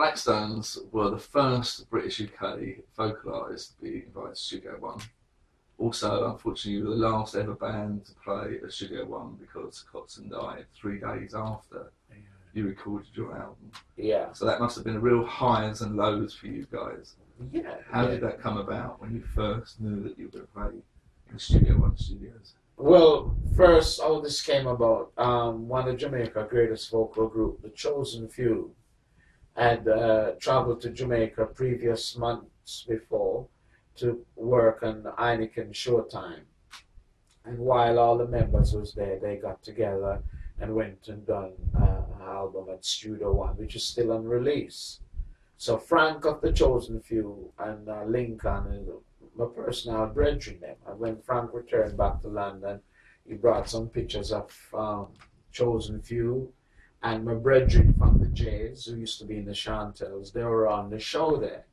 Blackstones were the first British UK vocalise to be invited to Studio One. Also, unfortunately, you were the last ever band to play at Studio One because Cotton died 3 days after you recorded your album. Yeah. So that must have been a real highs and lows for you guys. Yeah. How did that come about when you first knew that you were going to play in Studio One studios? Well, first, how this came about, one of Jamaica's greatest vocal group, The Chosen Few, had traveled to Jamaica previous months before to work on Heineken Showtime. And while all the members was there, they got together and went and done an album at Studio One, which is still on release. So Frank of The Chosen Few and Lincoln, my personal brethren them. And when Frank returned back to London, he brought some pictures of Chosen Few and my brethren from the Jays, who used to be in the Chantels. They were on the show there.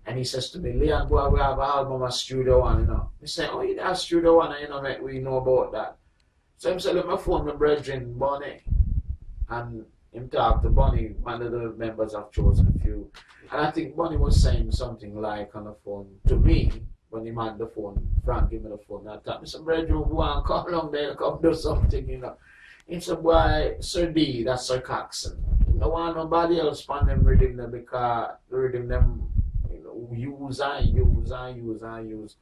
And he says to me, Leon, boy, we have an album at Studio One, you know. He said, oh, you have Studio One, and you know, mate, we know about that. So he said, let me phone my brethren, Bonnie. And him talk to Bonnie, one of the members of Chosen Few. And I think Bonnie was saying something like on the phone to me, when he man the phone, Frank gave me the phone, and I thought, Mr. Brethren, go on, come along there, come do something, you know. He said, boy, Sir D, that's Sir Coxon. No want nobody else find them rhythm them because the rhythm them, you know, use and use and use and use.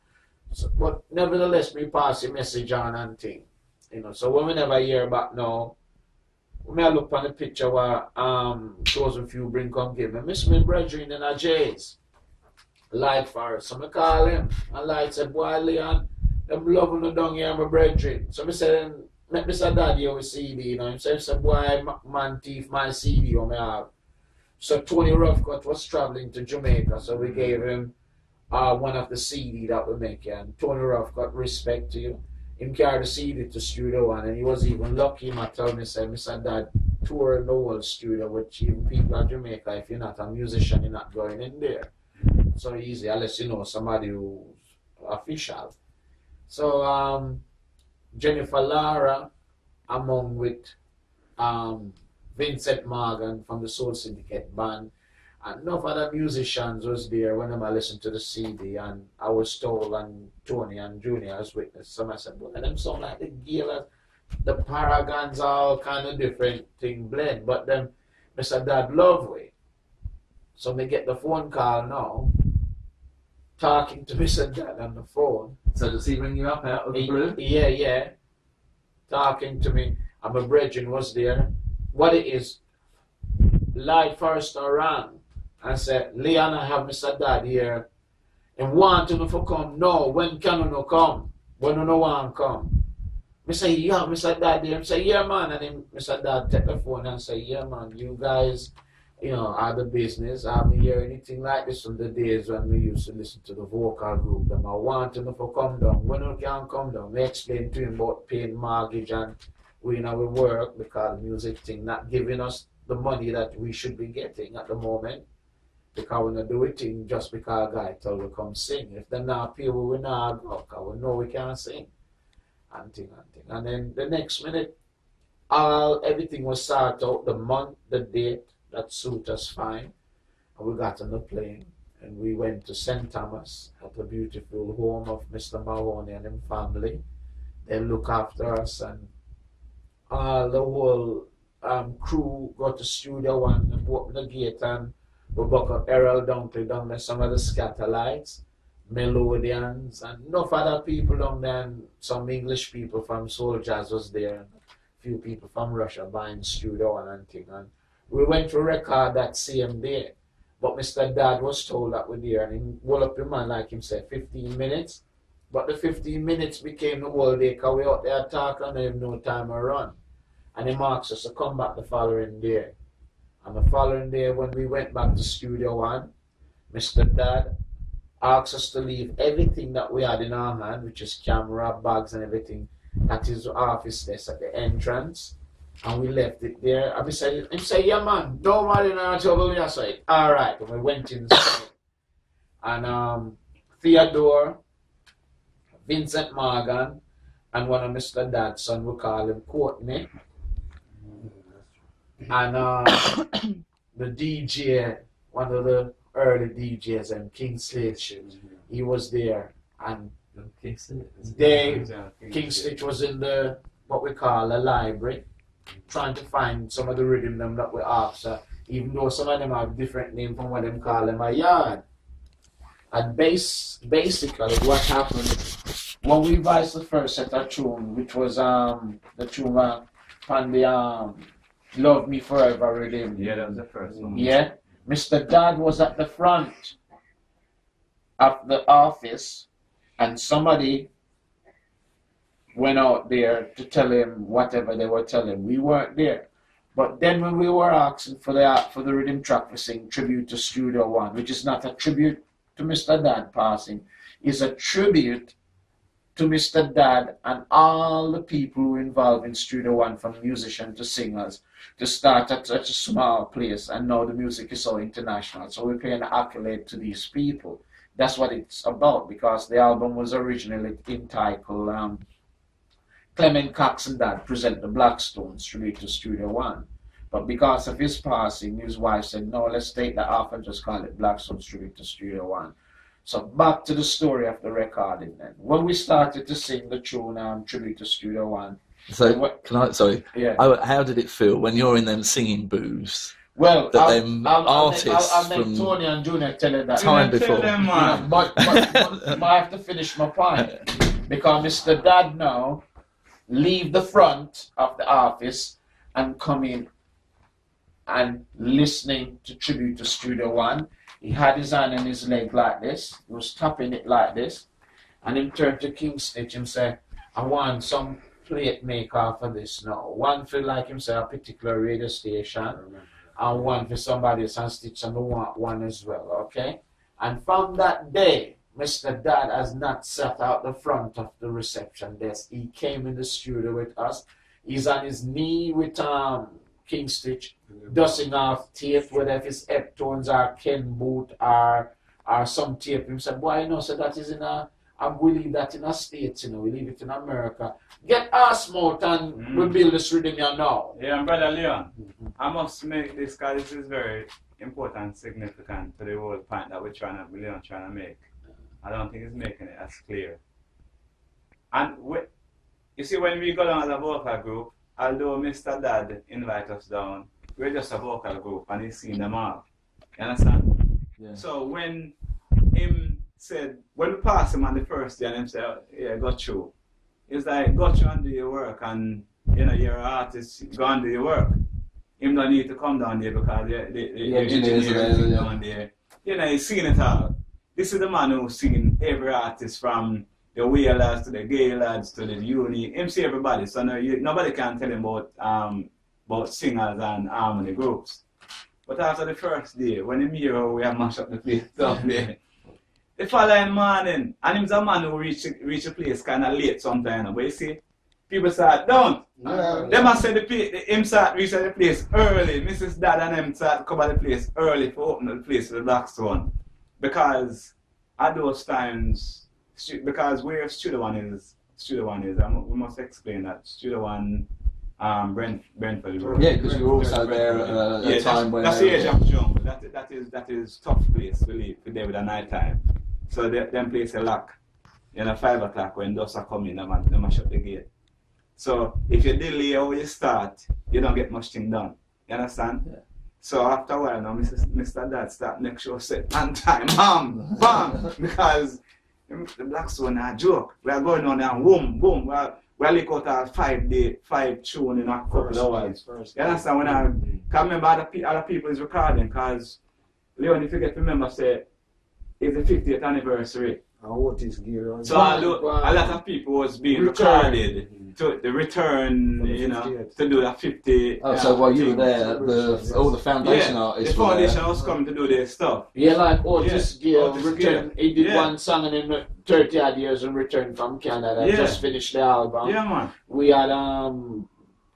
So, but nevertheless, we pass the message on and thing. You know, so when we never hear back now, we may look on the picture where Chosen Few bring come give me. Miss me brethren in a J's. Light for us. So I call him. And Light said, boy, Leon, them loving the down here, my brethren. So I said, let me say daddy over CD, you know. So I said, boy, man thief my CD on me have. So Tony Roughcut was traveling to Jamaica, so we gave him one of the CD that we make. And Tony Roughcut, respect to you. Him carried the CD to Studio One, and he was even lucky. He told me, said, Mr. Dad, tour the whole studio with even people in Jamaica. If you're not a musician, you're not going in there. So easy, unless you know somebody who's official. So Jennifer Lara, among with Vincent Morgan from the Soul Syndicate band, and enough other musicians was there when I listened to the CD, and I was told, and Tony and Junior as witness. Somebody said, well, them sound like the Galas, the Paragons, all kind of different thing blend, but them Mr. Dad love way. So me get the phone call now, talking to Mr. Dad on the phone. So does he ring you up out of the blue? Yeah. Talking to me, and my brethren was there. What it is, Light first around and said, Leon, I have Mr. Dad here, and want him to come. No, when can you no come? When you no want come? I say, yeah, Mr. Dad here. I say, yeah, man. And then Mr. Dad take the phone and say, yeah, man, you guys, you know, are the business. I haven't heard anything like this from the days when we used to listen to the vocal group. Them I want him to come down. When you can come down, we explain to him about paying mortgage and we know we work because the music thing not giving us the money that we should be getting at the moment. Because we not do it thing just because a guy told we come sing. If they're not pay, we not go because we know we can't sing. And thing. And then the next minute, everything was sorted out, the month, the date, that suit us fine. And we got on the plane and we went to St. Thomas at the beautiful home of Mr. Mahoney and his family. They look after us, and the whole crew got to Studio One and opened the gate, and we buck up Errol Dunkley down there, some of the Scatterlights, Melodians, and enough other people down there, and some English people from Soul Jazz was there, and a few people from Russia buying Studio One and thing. And we went to record that same day, but Mr. Dad was told that we're there, and he rolled up your man, like him said, 15 minutes. But the 15 minutes became the whole day, because we out there talking and have no time to run. And he marks us to come back the following day. And the following day, when we went back to Studio One, Mr. Dad asked us to leave everything that we had in our hand, which is camera, bags, and everything, at his office desk at the entrance. And we left it there. And he said, yeah, man, don't worry, no trouble. I said, all right. And we went inside. And Theodore, Vincent Morgan, and one of Mr. Dad's son, we call him Courtney. And the DJ one of the early DJs, and King Stitch. He was there, and King Stitch was in the what we call a library, trying to find some of the rhythm them that we after, even though some of them have different name from what them call them a yard. And basically what happened when we revised the first set of tune, which was the tune on the Love Me Forever rhythm. Yeah, that was the first one. Yeah. Mr. Dad was at the front of the office, and somebody went out there to tell him whatever they were telling. We weren't there. But then when we were asking for the rhythm track, we sing Tribute to Studio One, which is not a tribute to Mr. Dad passing, is a tribute to Mr. Dad and all the people who involved in Studio One, from musicians to singers, to start at such a small place, and now the music is so international. So we pay an accolade to these people. That's what it's about, because the album was originally entitled Clement Cox and Dad Present the Blackstones Tribute to Studio One. But because of his passing, his wife said, no, let's take that off and just call it Blackstones Tribute to Studio One. So back to the story of the recording then. When we started to sing the tune Tribute to Studio One. So, sorry, yeah. How did it feel when you're in them singing booths? Well, artists I'll from make Tony and Junior tell you that. time before. Them, man. But I have to finish my point. Because Mr. Dad now leave the front of the office and come in and listening to Tribute to Studio One. He had his hand on his leg like this. He was tapping it like this. And he turned to King Stitch and said, I want some plate maker for this now. One for like himself, a particular radio station, and one for somebody else, and Stitch and want one as well, okay? And from that day, Mr. Dad has not sat out the front of the reception desk. He came in the studio with us. He's on his knee with King Stitch, dusting off tape, whether if it's Eptones or Ken Boot or some tape. He said, boy, you know, so that is in a, and we leave that in a States, you know, we leave it in America. Get us out and we build this rhythm here now. Yeah, and Brother Leon, I must make this, because this is very important, significant to the whole point that Leon trying to make. I don't think he's making it as clear. And you see, when we go down as a vocal group, although Mr. Dad invite us down, we're just a vocal group and he's seen them all. You understand? Yeah. So when him said, when we passed him on the first day and him said, yeah, got you. It's like, got you and do your work, and you know, you're an artist, go and do your work. Him don't need to come down there because the engineers are down there. You know, he's seen it all. This is the man who's seen every artist from the Whalers to the Gaylords to the Uni. Him see everybody, so nobody can tell him about singers and harmony groups. But after the first day, when him hear we have mashed up the place down there, the following morning, and him's a man who reach a place kind of late sometimes, but you see, people start, don't. They must say him start reach the place early. Mrs. Dad and him start cover the place early for open the place to the Blackstone. Because at those times, because where Studio One is, we must explain that Studio One, Brentford Road. Yeah, because you were also there at a time when that's the age of jungle. That is tough place to live there with a night time. So them place a lock. You know, 5 o'clock when dust are coming, they must shut the gate. So if you delay or you start, you don't get much thing done. You understand? Yeah. So after a while now, Mr. Dad start make sure set on time, bam, because the Blackstone are a joke. We are going on and boom. We are like out a 5 tune in a couple of hours. You understand? When I can't remember other people is recording, because Leon, if you get to remember, say it's the 50th anniversary. What is gear? So a lot of people was being recorded to the return, you know, to do that 50. Oh, so while you were there, all the foundation artists. The foundation was coming to do their stuff. Yeah, like Otis Gear returned. He did Yeah. one song and in 30 odd years and returned from Canada. Yeah. Just finished the album. Yeah, man. We had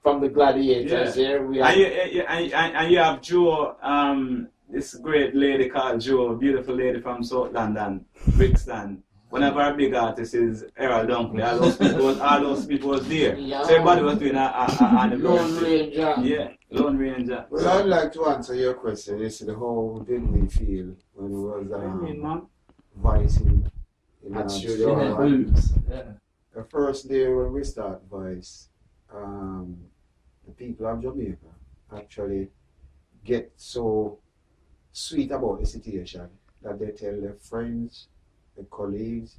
from the Gladiators here. We had And you have Joe, this great lady called Joe, beautiful lady from South London, Brixton. One of our big artists is Errol Dunkley. All those people was there. Yeah. So everybody was doing on the Lone birthday. Ranger. Yeah. Lone Ranger. Well, I'd like to answer your question. You said, how did we feel when we was man. Vice in At Studio Studio In their One? booths. Yeah. The first day when we start Vice, the people of Jamaica actually get so sweet about the situation that they tell their friends, their colleagues,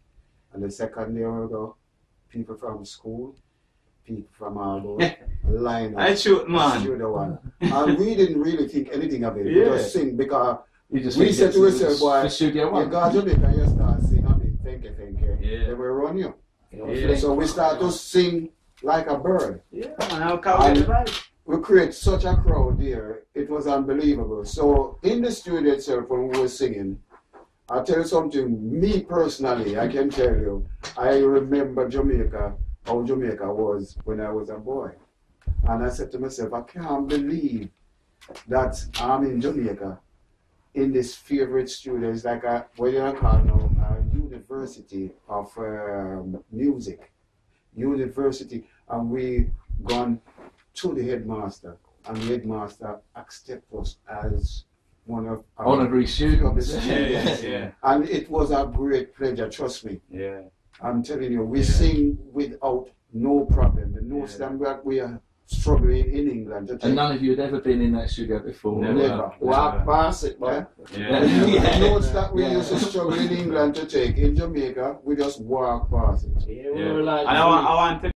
and the second day we go, people from school, people from Argo, line I up, shoot, man. Studio One. And we didn't really think anything of it. We Yeah. just sing because You just we think said it's to ourselves, boy, for Studio you One. go to Jamaica, you start singing, I mean, thank you. Yeah. They will run you. Yeah. So we start to sing like a bird. Yeah, man. I'll come with the vibe. We create such a crowd there, it was unbelievable. So in the studio itself, when we were singing, I'll tell you something, me personally, I can tell you, I remember Jamaica, how Jamaica was when I was a boy. And I said to myself, I can't believe that I'm in Jamaica, in this favorite studio. It's like a, what you call now, a university of music. University. And we gone to the headmaster, and the headmaster accepted us as one of our Honorary students. Yeah. and it was a great pleasure, trust me. Yeah. I'm telling you, we Yeah. sing without no problem. The notes Yeah. that we are struggling in England to And take. none of you had ever been in that studio before. Never. Walk past it, Yeah? man. Yeah. The notes that we used to struggle in England to take, in Jamaica, we just walk past it. Yeah, we Yeah. were like, And I want to